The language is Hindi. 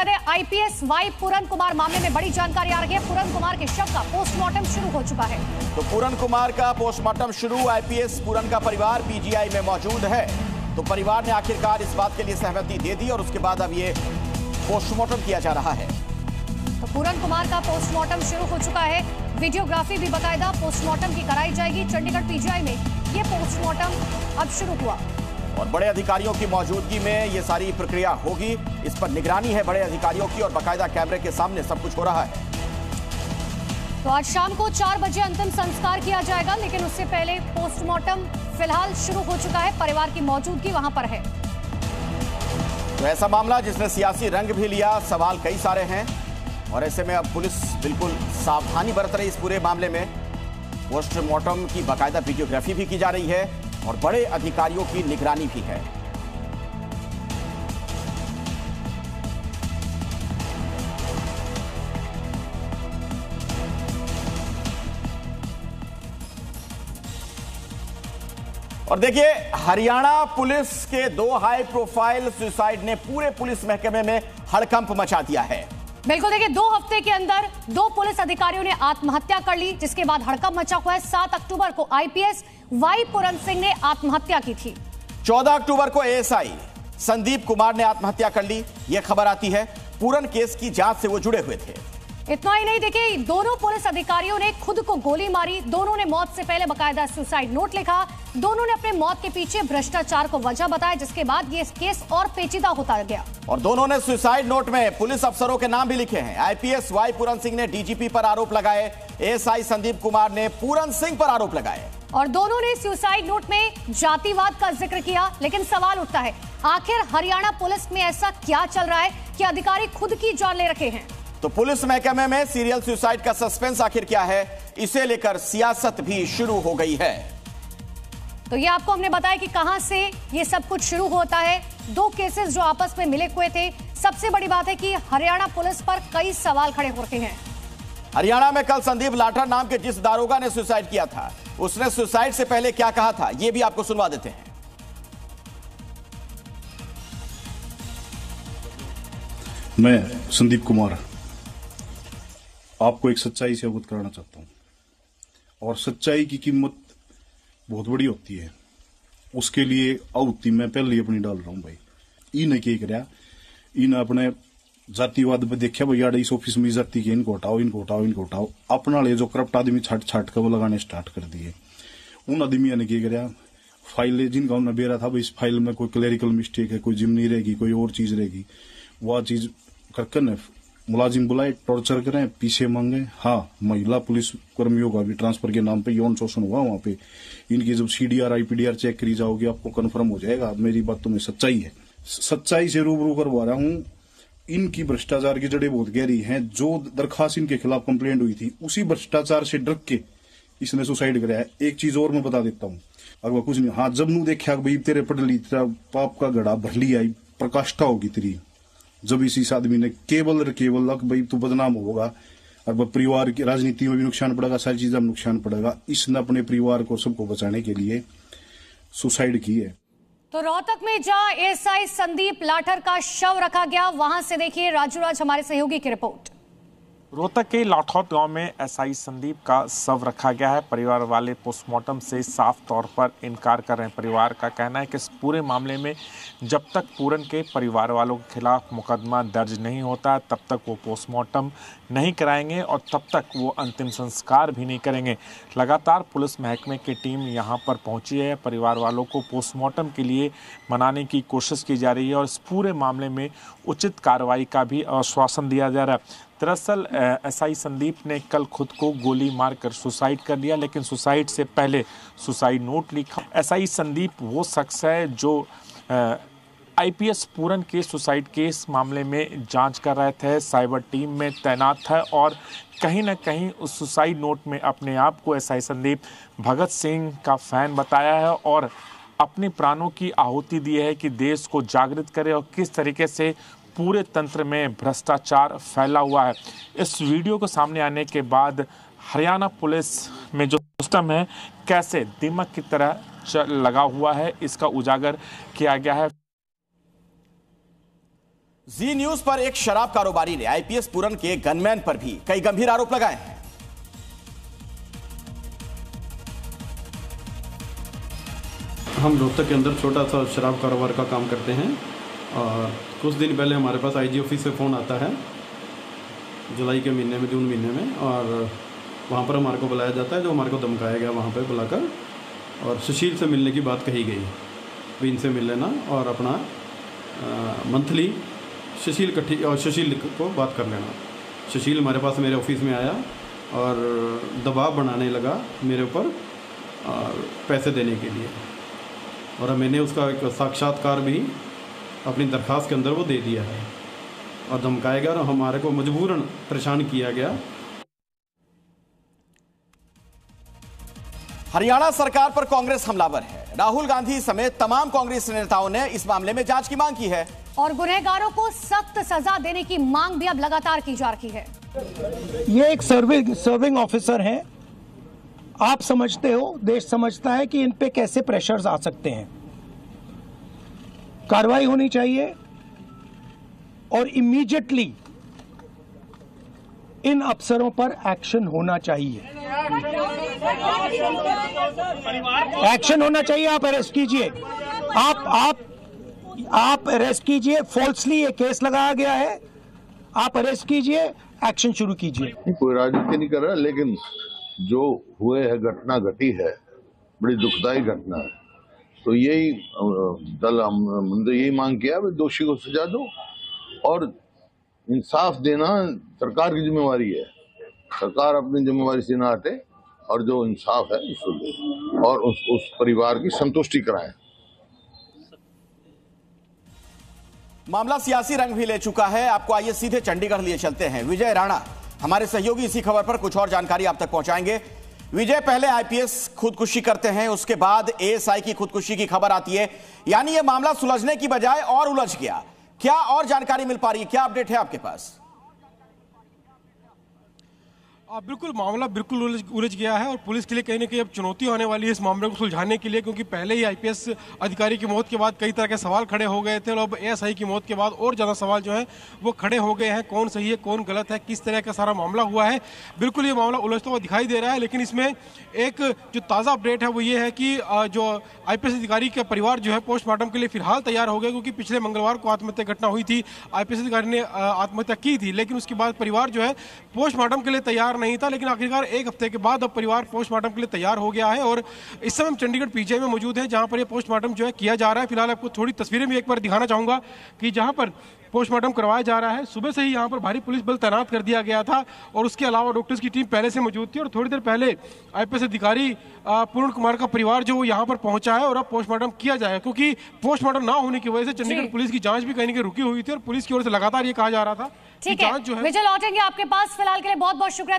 बता दें, आईपीएस वाई पूरन कुमार मामले में बड़ी जानकारी आ रही है। पूरन कुमार के शव का पोस्टमार्टम शुरू हो चुका है। तो पूरन कुमार का पोस्टमार्टम शुरू। आईपीएस पूरन का परिवार पीजीआई में मौजूद है। तो परिवार ने आखिरकार इस बात के लिए सहमति दे दी और उसके बाद अब ये पोस्टमार्टम किया जा रहा है। तो पूरन कुमार का पोस्टमार्टम शुरू हो चुका है। वीडियोग्राफी भी बाकायदा पोस्टमार्टम की कराई जाएगी। चंडीगढ़ पीजीआई में ये पोस्टमार्टम अब शुरू हुआ और बड़े अधिकारियों की मौजूदगी में ये सारी प्रक्रिया होगी। इस पर निगरानी है बड़े अधिकारियों की और बाकायदा कैमरे के सामने सब कुछ हो रहा है। तो आज शाम को 4 बजे अंतिम संस्कार किया जाएगा, लेकिन उससे पहले पोस्टमार्टम फिलहाल शुरू हो चुका है। परिवार की मौजूदगी वहां पर है। तो ऐसा मामला जिसने सियासी रंग भी लिया, सवाल कई सारे हैं और ऐसे में अब पुलिस बिल्कुल सावधानी बरत रही इस पूरे मामले में। पोस्टमार्टम की बाकायदा वीडियोग्राफी भी की जा रही है और बड़े अधिकारियों की निगरानी भी है। और देखिए, हरियाणा पुलिस के 2 हाई प्रोफाइल सुसाइड ने पूरे पुलिस महकमे में हड़कंप मचा दिया है। बिल्कुल, देखिए 2 हफ्ते के अंदर 2 पुलिस अधिकारियों ने आत्महत्या कर ली, जिसके बाद हड़कंप मचा हुआ है। 7 अक्टूबर को आईपीएस वाई पूरन सिंह ने आत्महत्या की थी। 14 अक्टूबर को एएसआई संदीप कुमार ने आत्महत्या कर ली। यह खबर आती है पूरन केस की जांच से वो जुड़े हुए थे। इतना ही नहीं, देखिए दोनों पुलिस अधिकारियों ने खुद को गोली मारी। दोनों ने मौत से पहले बाकायदा सुसाइड नोट लिखा। दोनों ने अपने मौत के पीछे भ्रष्टाचार को वजह बताया, जिसके बाद ये केस और पेचीदा होता गया। और दोनों ने सुसाइड नोट में पुलिस अफसरों के नाम भी लिखे हैं। आईपीएस वाई पूरन सिंह ने डीजीपी पर आरोप लगाए, एएसआई संदीप कुमार ने पूरन सिंह पर आरोप लगाए। और दोनों ने सुसाइड नोट में जातिवाद का जिक्र किया। लेकिन सवाल उठता है, आखिर हरियाणा पुलिस में ऐसा क्या चल रहा है कि अधिकारी खुद की जान ले रखे हैं? तो पुलिस महकमे में सीरियल सुसाइड का सस्पेंस आखिर क्या है, इसे लेकर सियासत भी शुरू हो गई है। तो ये आपको हमने बताया कि कहां से ये सब कुछ शुरू होता है। 2 केसेस जो आपस में मिले हुए थे। सबसे बड़ी बात है कि हरियाणा पुलिस पर कई सवाल खड़े हो रहे हैं। हरियाणा में कल संदीप लाठर नाम के जिस दारोगा ने सुसाइड किया था, उसने सुसाइड से पहले क्या कहा था, यह भी आपको सुनवा देते हैं। मैं संदीप कुमार आपको एक सच्चाई से अवगत कराना चाहता हूं और सच्चाई की कीमत बहुत बड़ी होती है। उसके लिए आहुति मैं पहले ही अपनी डाल रहा हूं भाई। इन्हें क्या कराया, इन अपने जातिवाद पे देखा भैया इस ऑफिस में जाति के इनको हटाओ, इनको हटाओ, इनको हटाओ। अपना ले जो करप्ट आदमी छाट छाट कर वो लगाने स्टार्ट कर दिए। उन आदमियों ने क्या कराया, फाइल जिनका उन्हें बेरा था भाई इस फाइल में कोई क्लेरिकल मिस्टेक है, कोई जिम्नी रहेगी, कोई और चीज रहेगी, वह चीज करके मुलाजिम बुलाए, टॉर्चर करें, पीछे मांगे। हाँ, महिला पुलिस कर्मियों का भी ट्रांसफर के नाम पे यौन शोषण हुआ वहां पे। इनकी जब सीडीआर आईपीडीआर चेक करी जाओगी आपको कंफर्म हो जाएगा। मेरी बात तो में सच्चाई है, सच्चाई से रूबरू करवा रहा हूं। इनकी भ्रष्टाचार की जड़ें बहुत गहरी हैं। जो दरखास्त इनके खिलाफ कंप्लेंट हुई थी, उसी भ्रष्टाचार से डर के इसने सुसाइड कराया। एक चीज और मैं बता देता हूँ, अगर कुछ नहीं, हाँ जब नू देखा भाई तेरे पढ़ ली, तेरा पाप का घड़ा भर लिया, प्रकाष्ठा होगी तेरी, जब इस आदमी ने केवल भाई तू बदनाम होगा और परिवार की राजनीति में भी नुकसान पड़ेगा, सारी चीजों में नुकसान पड़ेगा। इसने अपने परिवार को सबको बचाने के लिए सुसाइड की है। तो रोहतक में जहां एएसआई संदीप लाठर का शव रखा गया, वहां से देखिए राजूराज हमारे सहयोगी की रिपोर्ट। रोहतक के लाठौर गांव में एसआई संदीप का शव रखा गया है। परिवार वाले पोस्टमार्टम से साफ तौर पर इनकार कर रहे हैं। परिवार का कहना है कि इस पूरे मामले में जब तक पूरन के परिवार वालों के खिलाफ मुकदमा दर्ज नहीं होता, तब तक वो पोस्टमार्टम नहीं कराएंगे और तब तक वो अंतिम संस्कार भी नहीं करेंगे। लगातार पुलिस महकमे की टीम यहाँ पर पहुँची है। परिवार वालों को पोस्टमार्टम के लिए मनाने की कोशिश की जा रही है और इस पूरे मामले में उचित कार्रवाई का भी आश्वासन दिया जा रहा है। दरअसल एसआई संदीप ने कल खुद को गोली मारकर सुसाइड कर लिया, लेकिन सुसाइड से पहले सुसाइड नोट लिखा। एसआई संदीप वो शख्स है जो आईपीएस पूरन के सुसाइड केस मामले में जांच कर रहे थे, साइबर टीम में तैनात है और कहीं ना कहीं उस सुसाइड नोट में अपने आप को एसआई संदीप भगत सिंह का फैन बताया है और अपने प्राणों की आहुति दी है कि देश को जागृत करे और किस तरीके से पूरे तंत्र में भ्रष्टाचार फैला हुआ है। इस वीडियो को सामने आने के बाद हरियाणा पुलिस में जो सिस्टम है कैसे दीमक की तरह लगा हुआ है, इसका उजागर किया गया है। जी न्यूज पर एक शराब कारोबारी ने आईपीएस पूरन के गनमैन पर भी कई गंभीर आरोप लगाए हैं। हम रोहतक के अंदर छोटा सा शराब कारोबार का काम करते हैं और कुछ दिन पहले हमारे पास आईजी ऑफिस से फ़ोन आता है जुलाई के महीने में, जून महीने में, और वहाँ पर हमारे को बुलाया जाता है, जो हमारे को धमकाया गया वहाँ पर बुलाकर, और सुशील से मिलने की बात कही गई, भी इनसे मिल लेना और अपना मंथली सुशील को बात कर लेना। सुशील हमारे पास मेरे ऑफिस में आया और दबाव बनाने लगा मेरे ऊपर पैसे देने के लिए, और मैंने उसका एक साक्षात्कार भी अपनी दरख्वास्त के अंदर वो दे दिया है, और धमकाया गया और हमारे को मजबूरन परेशान किया गया। हरियाणा सरकार पर कांग्रेस हमलावर है। राहुल गांधी समेत तमाम कांग्रेस नेताओं ने इस मामले में जांच की मांग की है और गुनहगारों को सख्त सजा देने की मांग भी अब लगातार की जा रही है। ये एक सर्विंग ऑफिसर हैं। आप समझते हो, देश समझता है कि इन पे कैसे प्रेशर्स आ सकते हैं। कार्रवाई होनी चाहिए और इमीडिएटली इन अफसरों पर एक्शन होना चाहिए। एक्शन होना चाहिए। आप अरेस्ट कीजिए, आप अरेस्ट कीजिए। फॉल्सली ये केस लगाया गया है, आप अरेस्ट कीजिए, एक्शन शुरू कीजिए। कोई राजनीति नहीं कर रहा, लेकिन जो हुए है, घटना घटी है, बड़ी दुखदायी घटना है। तो यही दल हमने यही मांग किया है, दोषी को सजा दो और इंसाफ देना सरकार की जिम्मेवारी है। सरकार अपनी जिम्मेवारी से ना हटे और जो इंसाफ है उसको दे और उस परिवार की संतुष्टि कराएं। मामला सियासी रंग भी ले चुका है। आपको आइए सीधे चंडीगढ़ लिए चलते हैं। विजय राणा हमारे सहयोगी इसी खबर पर कुछ और जानकारी आप तक पहुंचाएंगे। विजय, पहले आईपीएस खुदकुशी करते हैं, उसके बाद एएसआई की खुदकुशी की खबर आती है, यानी यह मामला सुलझने की बजाय और उलझ गया। क्या और जानकारी मिल पा रही है, क्या अपडेट है आपके पास? बिल्कुल, मामला बिल्कुल उलझ गया है और पुलिस के लिए कहीं ना कहीं अब चुनौती होने वाली है इस मामले को सुलझाने के लिए, क्योंकि पहले ही आईपीएस अधिकारी की मौत के बाद कई तरह के सवाल खड़े हो गए थे और अब एएसआई की मौत के बाद और ज़्यादा सवाल जो है वो खड़े हो गए हैं। कौन सही है, कौन गलत है, किस तरह का सारा मामला हुआ है, बिल्कुल ये मामला उलझता हुआ दिखाई दे रहा है। लेकिन इसमें एक जो ताज़ा अपडेट है वो ये है कि जो आईपीएस अधिकारी का परिवार जो है पोस्टमार्टम के लिए फिलहाल तैयार हो गया, क्योंकि पिछले मंगलवार को आत्महत्या घटना हुई थी, आईपीएस अधिकारी ने आत्महत्या की थी, लेकिन उसके बाद परिवार जो है पोस्टमार्टम के लिए तैयार नहीं था। लेकिन आखिरकार एक हफ्ते के बाद अब परिवार पोस्टमार्टम के लिए तैयार हो गया है और इस समय हम चंडीगढ़ पीजीआई में मौजूद हैं, जहां पर ये पोस्टमार्टम जो है किया जा रहा है। फिलहाल आपको थोड़ी तस्वीरें भी एक बार दिखाना चाहूंगा कि जहां पर पोस्टमार्टम करवाया जा रहा है। सुबह से ही यहाँ पर भारी पुलिस बल तैनात कर दिया गया था और उसके अलावा डॉक्टर्स की टीम पहले से मौजूद थी और थोड़ी देर पहले आईपीएस अधिकारी पूर्ण कुमार का परिवार जो यहाँ पर पहुंचा है और अब पोस्टमार्टम किया जाएगा, क्योंकि पोस्टमार्टम ना होने की वजह से चंडीगढ़ पुलिस की जांच भी कहीं ना कहीं रुकी हुई थी और पुलिस की ओर से लगातार ये कहा जा रहा था कि जांच जो है। विजय लौटेंगे आपके पास, फिलहाल के लिए बहुत बहुत शुक्रिया।